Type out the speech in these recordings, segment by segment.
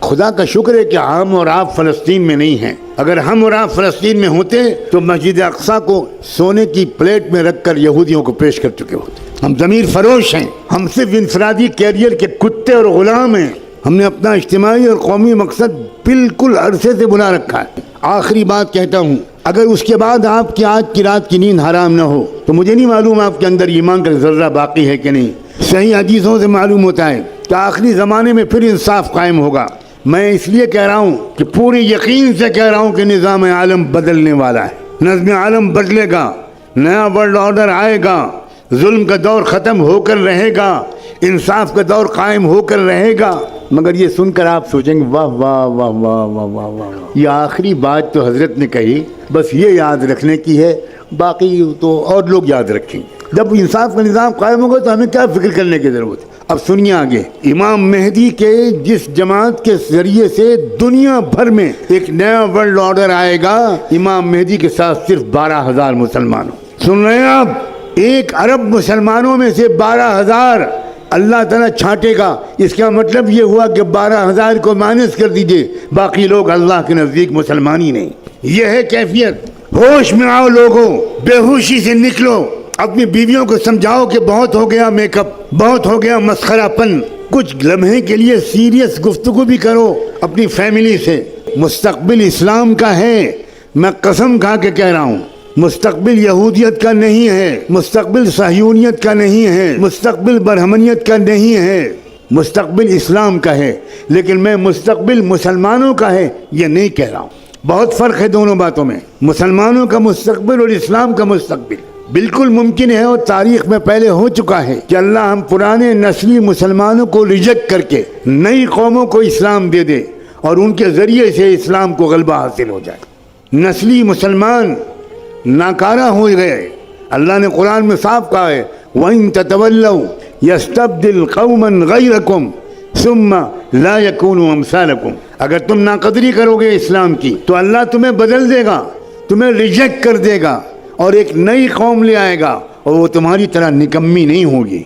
خدا کا شکر ہے کہ ہم اور آپ فلسطین میں نہیں ہیں. اگر ہم اور آپ فلسطین میں ہوتے تو مسجد اقصیٰ کو سونے کی پلیٹ میں رکھ کر یہودیوں کو پیش کر چکے ہوتے. ہم ضمیر فروش ہیں. ہم صرف انفرادی کیریئر کے کتے اور غلام ہیں. ہم نے اپنا اجتماعی اور قومی مقصد بالکل عرصے سے بنا رکھا ہے. آخری بات کہتا ہوں، اگر اس کے بعد آپ کی آج کی رات کی نیند حرام نہ ہو تو مجھے نہیں معلوم آپ کے اندر ایمان کا ذرہ باقی ہے کہ نہیں. صحیح حدیثوں سے معلوم ہوتا ہے کہ آخری زمانے میں پھر انصاف قائم ہوگا. میں اس لیے کہہ رہا ہوں کہ پوری یقین سے کہہ رہا ہوں کہ نظام عالم بدلنے والا ہے. نظم عالم بدلے گا، نیا ورلڈ آرڈر آئے گا، ظلم کا دور ختم ہو کر رہے گا، انصاف کا دور قائم ہو کر رہے گا. مگر یہ سن کر آپ سوچیں گے واہ واہ واہ واہ واہ واہ واہ، یہ آخری بات تو حضرت نے کہی، بس یہ یاد رکھنے کی ہے، باقی تو اور لوگ یاد رکھیں گے. جب انصاف کا نظام قائم ہوگا تو ہمیں کیا فکر کرنے کی ضرورت ہے. اب سنیے آگے، امام مہدی کے جس جماعت کے ذریعے سے دنیا بھر میں ایک نیا ورلڈ آرڈر آئے گا، امام مہدی کے ساتھ صرف 12,000 مسلمان ہوں. سن رہے ہیں آپ؟ 1 ارب مسلمانوں میں سے 12,000 اللہ تعالیٰ چھانٹے گا. اس کا مطلب یہ ہوا کہ 12,000 کو مائنس کر دیجئے، باقی لوگ اللہ کے نزدیک مسلمان ہی نہیں. یہ ہے کیفیت. ہوش میں آؤ لوگوں، بے ہوشی سے نکلو. اپنی بیویوں کو سمجھاؤ کہ بہت ہو گیا میک اپ، بہت ہو گیا مسخرہ پن. کچھ لمحے کے لیے سیریس گفتگو بھی کرو اپنی فیملی سے. مستقبل اسلام کا ہے، میں قسم کھا کے کہہ رہا ہوں. مستقبل یہودیت کا نہیں ہے، مستقبل صہیونیت کا نہیں ہے، مستقبل برہمنیت کا نہیں ہے، مستقبل اسلام کا ہے. لیکن میں مستقبل مسلمانوں کا ہے یہ نہیں کہہ رہا ہوں. بہت فرق ہے دونوں باتوں میں. مسلمانوں کا مستقبل اور اسلام کا مستقبل. بالکل ممکن ہے اور تاریخ میں پہلے ہو چکا ہے کہ اللہ ہم پرانے نسلی مسلمانوں کو ریجیکٹ کر کے نئی قوموں کو اسلام دے دے اور ان کے ذریعے سے اسلام کو غلبہ حاصل ہو جائے. نسلی مسلمان ناکارہ ہو گئے. اللہ نے قرآن میں صاف کہا ہے وَإِن تَتَوَلَّوْا يَسْتَبْدِلْ قَوْمًا غَيْرَكُمْ ثُمَّ لَا يَكُونُوا أَمْثَالَكُمْ. اگر تم ناقدری کرو گے اسلام کی تو اللہ تمہیں بدل دے گا، تمہیں ریجیکٹ کر دے گا اور ایک نئی قوم لے آئے گا اور وہ تمہاری طرح نکمی نہیں ہوگی.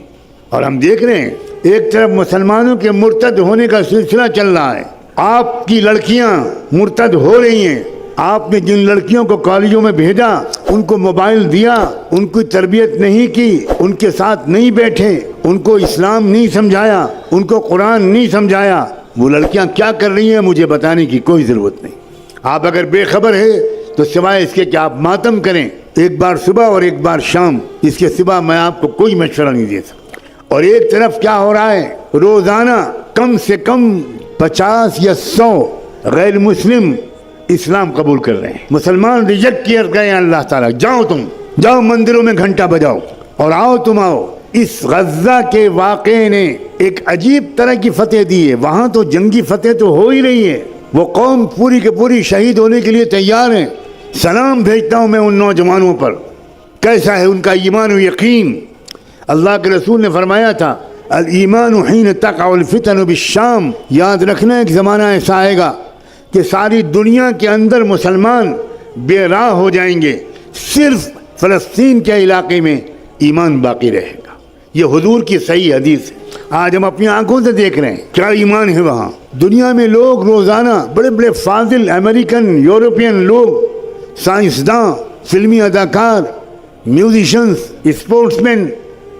اور ہم دیکھ رہے ہیں ایک طرف مسلمانوں کے مرتد ہونے کا سلسلہ چل رہا ہے. آپ کی لڑکیاں مرتد ہو رہی ہیں. آپ نے جن لڑکیوں کو کالجوں میں بھیجا، ان کو موبائل دیا، ان کی تربیت نہیں کی، ان کے ساتھ نہیں بیٹھے، ان کو اسلام نہیں سمجھایا، ان کو قرآن نہیں سمجھایا، وہ لڑکیاں کیا کر رہی ہیں مجھے بتانے کی کوئی ضرورت نہیں. آپ اگر بے خبر ہے تو سوائے اس کے کہ آپ ماتم کریں، ایک بار صبح اور ایک بار شام، اس کے سوا میں آپ کو کوئی مشورہ نہیں دے سکتا. اور ایک طرف کیا ہو رہا ہے، روزانہ کم سے کم 50 یا 100 غیر مسلم اسلام قبول کر رہے ہیں. مسلمان ریجیکٹ کیے گئے ہیں اللہ تعالیٰ. جاؤ تم، جاؤ مندروں میں گھنٹہ بجاؤ اور آؤ تم آؤ. اس غزہ کے واقعے نے ایک عجیب طرح کی فتح دی ہے. وہاں تو جنگی فتح تو ہو ہی رہی ہے، وہ قوم پوری کے پوری شہید ہونے کے لیے تیار ہیں. سلام بھیجتا ہوں میں ان نوجوانوں پر، کیسا ہے ان کا ایمان و یقین. اللہ کے رسول نے فرمایا تھا الایمان حین تقع الفتن بالشام. یاد رکھنا ایک زمانہ ایسا آئے گا کہ ساری دنیا کے اندر مسلمان بے راہ ہو جائیں گے، صرف فلسطین کے علاقے میں ایمان باقی رہے گا. یہ حضور کی صحیح حدیث ہے. آج ہم اپنی آنکھوں سے دیکھ رہے ہیں کیا ایمان ہے وہاں. دنیا میں لوگ روزانہ بڑے بڑے فاضل امریکن، یورپین لوگ، سائنسداں، فلمی اداکار، میوزیشنز، اسپورٹس مین،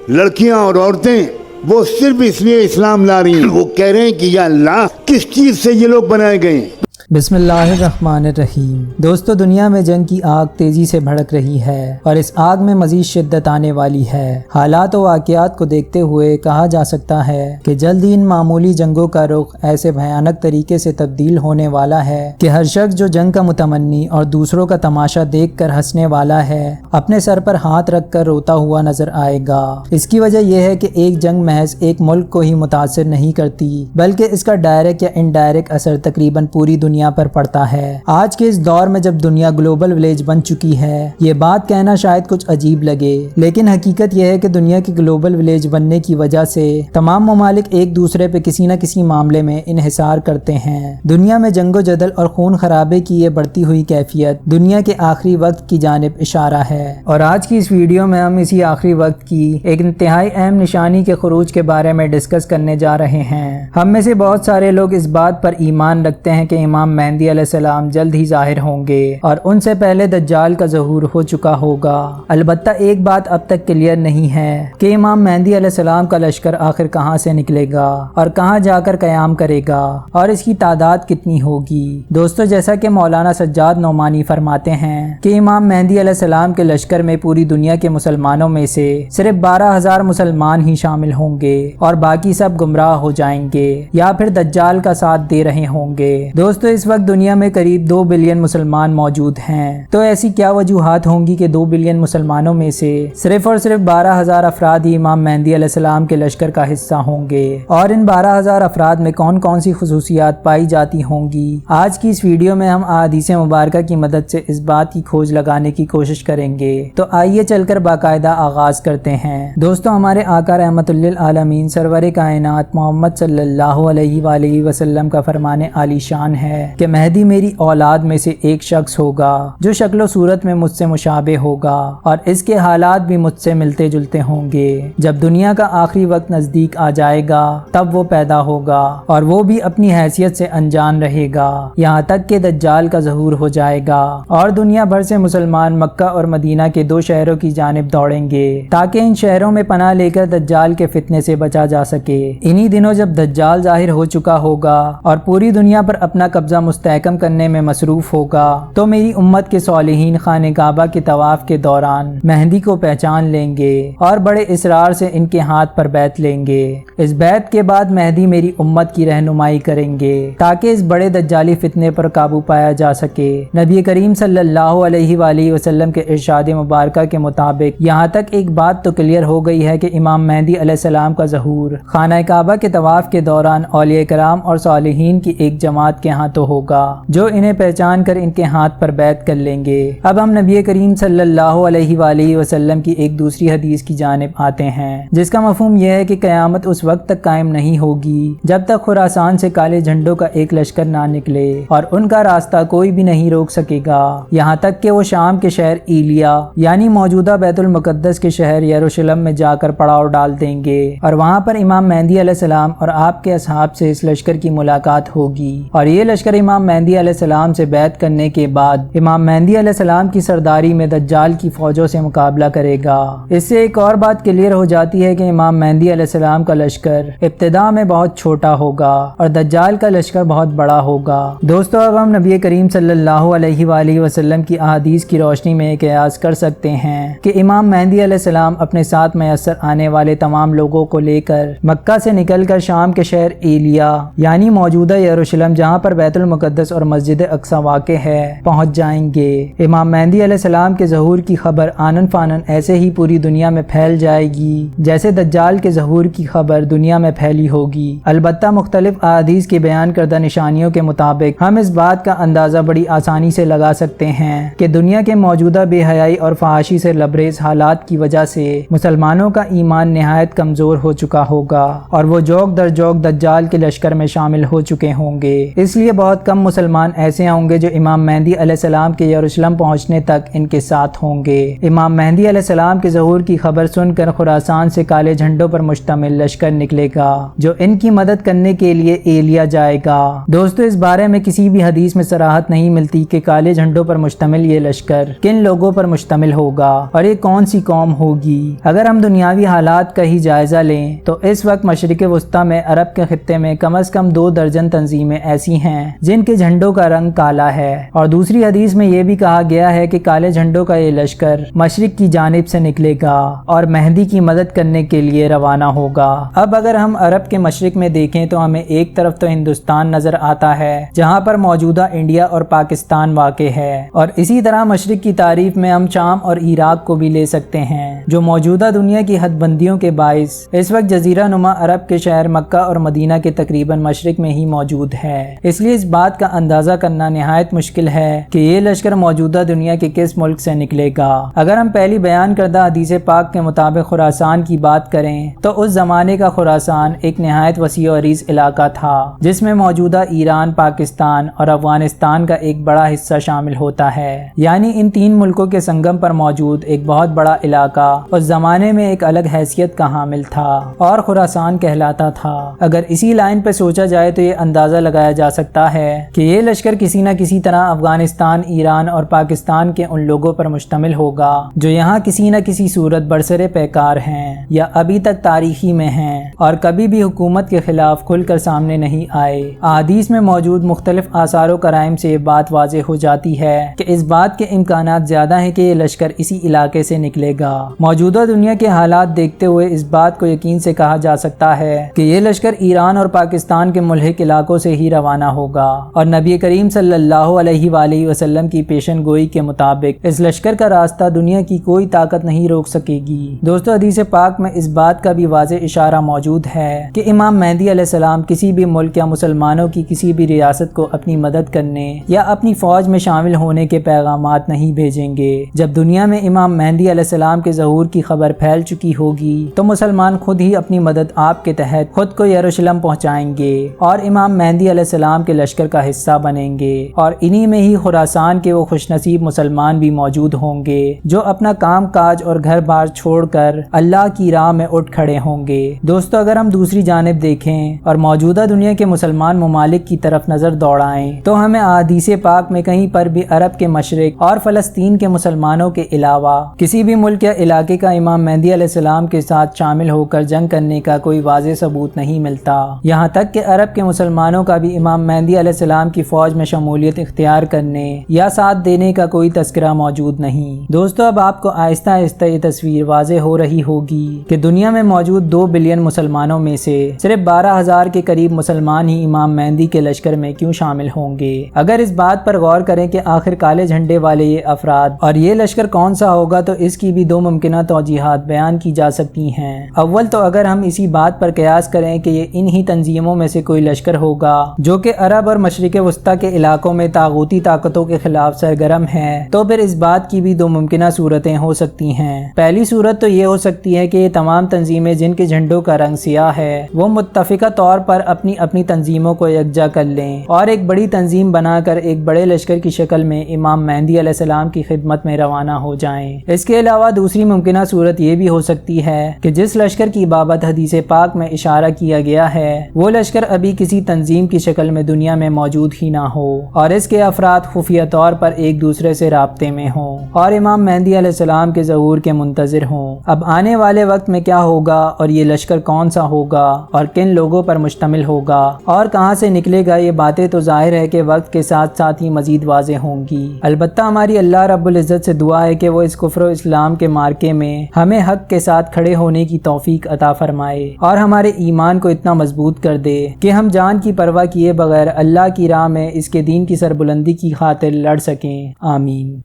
لڑکیاں اور عورتیں، وہ صرف اس لیے اسلام لا رہی ہیں. وہ کہہ رہے ہیں کہ یا اللہ کس چیز سے یہ لوگ بنائے گئے ہیں. بسم اللہ الرحمن الرحیم. دوستو، دنیا میں جنگ کی آگ تیزی سے بھڑک رہی ہے اور اس آگ میں مزید شدت آنے والی ہے. حالات و واقعات کو دیکھتے ہوئے کہا جا سکتا ہے کہ جلد ہی ان معمولی جنگوں کا رخ ایسے بھیانک طریقے سے تبدیل ہونے والا ہے کہ ہر شخص جو جنگ کا متمنی اور دوسروں کا تماشا دیکھ کر ہنسنے والا ہے، اپنے سر پر ہاتھ رکھ کر روتا ہوا نظر آئے گا. اس کی وجہ یہ ہے کہ ایک جنگ محض ایک ملک کو ہی متاثر نہیں کرتی، بلکہ اس کا ڈائریکٹ یا انڈائریکٹ اثر تقریباً پوری دنیا دنیا پر پڑتا ہے۔ آج کے اس دور میں جب دنیا گلوبل ولیج بن چکی ہے، یہ بات کہنا شاید کچھ عجیب لگے، لیکن حقیقت یہ ہے کہ دنیا کی گلوبل ولیج بننے کی وجہ سے تمام ممالک ایک دوسرے پہ کسی نہ کسی معاملے میں انحصار کرتے ہیں۔ دنیا میں جنگ و جدل اور خون خرابے کی یہ بڑھتی ہوئی کیفیت دنیا کے آخری وقت کی جانب اشارہ ہے، اور آج کی اس ویڈیو میں ہم اسی آخری وقت کی ایک انتہائی اہم نشانی کے خروج کے بارے میں ڈسکس کرنے جا رہے ہیں۔ ہم میں سے بہت سارے لوگ اس بات پر ایمان رکھتے ہیں کہ امام مہدی علیہ السلام جلد ہی ظاہر ہوں گے اور ان سے پہلے دجال کا ظہور ہو چکا ہوگا۔ البتہ ایک بات اب تک کلیئر نہیں ہے کہ امام مہدی علیہ السلام کا لشکر آخر کہاں سے نکلے گا اور کہاں جا کر قیام کرے گا اور اس کی تعداد کتنی ہوگی۔ دوستو، جیسا کہ مولانا سجاد نعمانی فرماتے ہیں کہ امام مہدی علیہ السلام کے لشکر میں پوری دنیا کے مسلمانوں میں سے صرف 12,000 مسلمان ہی شامل ہوں گے اور باقی سب گمراہ ہو جائیں گے یا پھر دجال کا ساتھ دے رہے ہوں گے۔ دوستو، اس وقت دنیا میں قریب 2 بلین مسلمان موجود ہیں، تو ایسی کیا وجوہات ہوں گی کہ 2 بلین مسلمانوں میں سے صرف اور صرف 12,000 افراد ہی امام مہدی علیہ السلام کے لشکر کا حصہ ہوں گے؟ اور ان 12,000 افراد میں کون کون سی خصوصیات پائی جاتی ہوں گی؟ آج کی اس ویڈیو میں ہم احادیث مبارکہ کی مدد سے اس بات کی کھوج لگانے کی کوشش کریں گے، تو آئیے چل کر باقاعدہ آغاز کرتے ہیں۔ دوستو، ہمارے آقا رحمت للعالمین سرور کائنات محمد صلی اللہ علیہ وآلہ وسلم کا فرمان عالی شان ہے کہ مہدی میری اولاد میں سے ایک شخص ہوگا جو شکل و صورت میں مجھ سے مشابہ ہوگا اور اس کے حالات بھی مجھ سے ملتے جلتے ہوں گے۔ جب دنیا کا آخری وقت نزدیک آ جائے گا تب وہ پیدا ہوگا اور وہ بھی اپنی حیثیت سے انجان رہے گا یہاں تک کہ دجال کا ظہور ہو جائے گا اور دنیا بھر سے مسلمان مکہ اور مدینہ کے 2 شہروں کی جانب دوڑیں گے تاکہ ان شہروں میں پناہ لے کر دجال کے فتنے سے بچا جا سکے۔ انہی دنوں جب دجال ظاہر ہو چکا ہوگا اور پوری دنیا پر اپنا قبضہ مستحکم کرنے میں مصروف ہوگا تو میری امت کے صالحین خانہ کعبہ کے طواف کے دوران مہدی کو پہچان لیں گے اور بڑے اصرار سے ان کے ہاتھ پر بیعت لیں گے۔ اس بیعت کے بعد مہدی میری امت کی رہنمائی کریں گے تاکہ اس بڑے دجالی فتنے پر قابو پایا جا سکے۔ نبی کریم صلی اللہ علیہ وآلہ وسلم کے ارشاد مبارکہ کے مطابق یہاں تک ایک بات تو کلیئر ہو گئی ہے کہ امام مہدی علیہ السلام کا ظہور خانہ کعبہ کے طواف کے دوران اولیاء کرام اور صالحین کی ایک جماعت کے ہاتھوں ہوگا جو انہیں پہچان کر ان کے ہاتھ پر بیعت کر لیں گے۔ اب ہم نبی کریم صلی اللہ علیہ وآلہ وسلم کی ایک دوسری حدیث کی جانب آتے ہیں جس کا مفہوم یہ ہے کہ قیامت اس وقت تک قائم نہیں ہوگی جب تک خراسان سے کالے جھنڈوں کا ایک لشکر نہ نکلے اور ان کا راستہ کوئی بھی نہیں روک سکے گا یہاں تک کہ وہ شام کے شہر ایلیا یعنی موجودہ بیت المقدس کے شہر یروشلم میں جا کر پڑاؤ ڈال دیں گے اور وہاں پر امام مہدی علیہ السلام اور آپ کے اصحاب سے اس لشکر کی ملاقات ہوگی اور یہ لشکر امام مہدی علیہ السلام سے بیعت کرنے کے بعد امام مہدی علیہ السلام کی سرداری میں دجال کی فوجوں سے مقابلہ کرے گا۔ اس سے ایک اور بات کلیئر ہو جاتی ہے کہ امام مہدی علیہ السلام کا لشکر ابتدا میں بہت چھوٹا ہوگا اور دجال کا لشکر بہت بڑا ہوگا۔ دوستو، اب ہم نبی کریم صلی اللہ علیہ وآلہ وسلم کی احادیث کی روشنی میں قیاس کر سکتے ہیں کہ امام مہدی علیہ السلام اپنے ساتھ میسر آنے والے تمام لوگوں کو لے کر مکہ سے نکل کر شام کے شہر ایلیا یعنی موجودہ یروشلم جہاں پر بیت المقدس اور مسجد اقصی واقع ہے پہنچ جائیں گے۔ امام مہدی علیہ السلام کے ظہور کی خبر آنن فانن ایسے ہی پوری دنیا میں پھیل جائے گی جیسے دجال کے ظہور کی خبر دنیا میں پھیلی ہوگی۔ البتہ مختلف احادیث کے بیان کردہ نشانیوں کے مطابق ہم اس بات کا اندازہ بڑی آسانی سے لگا سکتے ہیں کہ دنیا کے موجودہ بے حیائی اور فحاشی سے لبریز حالات کی وجہ سے مسلمانوں کا ایمان نہایت کمزور ہو چکا ہوگا اور وہ جوک در جوک دجال کے لشکر میں شامل ہو چکے ہوں گے۔ اس لیے بہت کم مسلمان ایسے ہوں گے جو امام مہدی علیہ السلام کے یروشلم پہنچنے تک ان کے ساتھ ہوں گے۔ امام مہدی علیہ السلام کے ظہور کی خبر سن کر خراسان سے کالے جھنڈوں پر مشتمل لشکر نکلے گا جو ان کی مدد کرنے کے لیے ایلیا جائے گا۔ دوستو، اس بارے میں کسی بھی حدیث میں صراحت نہیں ملتی کہ کالے جھنڈوں پر مشتمل یہ لشکر کن لوگوں پر مشتمل ہوگا اور یہ کون سی قوم ہوگی۔ اگر ہم دنیاوی حالات کا ہی جائزہ لیں تو اس وقت مشرق وسطی میں عرب کے خطے میں کم از کم 2 درجن تنظیمیں ایسی ہیں جن کے جھنڈوں کا رنگ کالا ہے، اور دوسری حدیث میں یہ بھی کہا گیا ہے کہ کالے جھنڈوں کا یہ لشکر مشرق کی جانب سے نکلے گا اور مہدی کی مدد کرنے کے لیے روانہ ہوگا۔ اب اگر ہم عرب کے مشرق میں دیکھیں تو ہمیں ایک طرف تو ہندوستان نظر آتا ہے جہاں پر موجودہ انڈیا اور پاکستان واقع ہے، اور اسی طرح مشرق کی تعریف میں ہم شام اور عراق کو بھی لے سکتے ہیں جو موجودہ دنیا کی حد بندیوں کے باعث اس وقت جزیرہ نما عرب کے شہر مکہ اور مدینہ کے تقریباً مشرق میں ہی موجود ہے۔ اس لیے اس بات کا اندازہ کرنا نہایت مشکل ہے کہ یہ لشکر موجودہ دنیا کے کس ملک سے نکلے گا۔ اگر ہم پہلی بیان کردہ حدیث پاک کے مطابق خراسان کی بات کریں تو اس زمانے کا خراسان ایک نہایت وسیع و عریض علاقہ تھا جس میں موجودہ ایران، پاکستان اور افغانستان کا ایک بڑا حصہ شامل ہوتا ہے، یعنی ان تین ملکوں کے سنگم پر موجود ایک بہت بڑا علاقہ اس زمانے میں ایک الگ حیثیت کا حامل تھا اور خراسان کہلاتا تھا۔ اگر اسی لائن پہ سوچا جائے تو یہ اندازہ لگایا جا سکتا ہے کہ یہ لشکر کسی نہ کسی طرح افغانستان، ایران اور پاکستان کے ان لوگوں پر مشتمل ہوگا جو یہاں کسی نہ کسی صورت برسر پیکار ہیں یا ابھی تک تاریخی میں ہیں اور کبھی بھی حکومت کے خلاف کھل کر سامنے نہیں آئے۔ احادیث میں موجود مختلف آثار و کرائم سے یہ بات واضح ہو جاتی ہے کہ اس بات کے امکانات زیادہ ہیں کہ یہ لشکر اسی علاقے سے نکلے گا۔ موجودہ دنیا کے حالات دیکھتے ہوئے اس بات کو یقین سے کہا جا سکتا ہے کہ یہ لشکر ایران اور پاکستان کے ملحق علاقوں سے ہی روانہ ہوگا، اور نبی کریم صلی اللہ علیہ وآلہ وسلم کی پیشن گوئی کے مطابق اس لشکر کا راستہ دنیا کی کوئی طاقت نہیں روک سکے گی۔ دوستو، حدیث پاک میں اس بات کا بھی واضح اشارہ موجود ہے کہ امام مہدی علیہ السلام کسی بھی ملک یا مسلمانوں کی کسی بھی ریاست کو اپنی مدد کرنے یا اپنی فوج میں شامل ہونے کے پیغامات نہیں بھیجیں گے۔ جب دنیا میں امام مہدی علیہ السلام کے ظہور کی خبر پھیل چکی ہوگی تو مسلمان خود ہی اپنی مدد آپ کے تحت خود کو یروشلم پہنچائیں گے اور امام مہدی علیہ السلام کے لشکر کا حصہ بنیں گے، اور انہی میں ہی خراسان کے وہ خوش نصیب مسلمان بھی موجود ہوں گے جو اپنا کام کاج اور گھر بار چھوڑ کر اللہ کی راہ میں اٹھ کھڑے ہوں گے۔ دوستو، اگر ہم دوسری جانب دیکھیں اور موجودہ دنیا کے مسلمان ممالک کی طرف نظر دوڑائیں تو ہمیں احادیث پاک میں کہیں پر بھی عرب کے مشرق اور فلسطین کے مسلمانوں کے علاوہ کسی بھی ملک یا علاقے کا امام مہدی علیہ السلام کے ساتھ شامل ہو کر جنگ کرنے کا کوئی واضح ثبوت نہیں ملتا۔ یہاں تک کہ عرب کے مسلمانوں کا بھی امام مہدی علیہ السلام کی فوج میں شمولیت اختیار کرنے یا ساتھ دینے کا کوئی تذکرہ موجود نہیں۔ دوستو، اب آپ کو آہستہ آہستہ یہ تصویر واضح ہو رہی ہوگی کہ دنیا میں موجود 2 بلین مسلمانوں میں سے صرف 12,000 کے قریب مسلمان ہی امام مہدی کے لشکر میں کیوں شامل ہوں گے۔ اگر اس بات پر غور کریں کہ آخر کالے جھنڈے والے یہ افراد اور یہ لشکر کون سا ہوگا تو اس کی بھی 2 ممکنہ توجیحات بیان کی جا سکتی ہیں۔ اول تو اگر ہم اسی بات پر قیاس کریں کہ یہ انہی تنظیموں میں سے کوئی لشکر ہوگا جو کہ عرب اور مشرق وسطیٰ کے علاقوں میں طاغوتی طاقتوں کے خلاف سرگرم ہیں، تو پھر اس بات کی بھی 2 ممکنہ صورتیں ہو سکتی ہیں۔ پہلی صورت تو یہ ہو سکتی ہے کہ یہ تمام تنظیمیں جن کے جھنڈوں کا رنگ سیاہ ہے وہ متفقہ طور پر اپنی اپنی تنظیموں کو یکجا کر لیں اور ایک بڑی تنظیم بنا کر ایک بڑے لشکر کی شکل میں امام مہدی علیہ السلام کی خدمت میں روانہ ہو جائیں۔ اس کے علاوہ دوسری ممکنہ صورت یہ بھی ہو سکتی ہے کہ جس لشکر کی بابت حدیث پاک میں اشارہ کیا گیا ہے وہ لشکر ابھی کسی تنظیم کی شکل میں دنیا میں موجود ہی نہ ہو اور اس کے افراد خفیہ طور پر ایک دوسرے سے رابطے میں ہوں اور امام مہدی علیہ السلام کے ظہور کے منتظر ہوں۔ اب آنے والے وقت میں کیا ہوگا اور یہ لشکر کون سا ہوگا اور کن لوگوں پر مشتمل ہوگا اور کہاں سے نکلے گا، یہ باتیں تو ظاہر ہے کہ وقت کے ساتھ ساتھ ہی مزید واضح ہوں گی۔ البتہ ہماری اللہ رب العزت سے دعا ہے کہ وہ اس کفر و اسلام کے مارکے میں ہمیں حق کے ساتھ کھڑے ہونے کی توفیق عطا فرمائے اور ہمارے ایمان کو اتنا مضبوط کر دے کہ ہم جان کی پرواہ کیے بغیر اللہ کی راہ میں اس کے دین کی سربلندی کی خاطر لڑ سکیں۔ آمین۔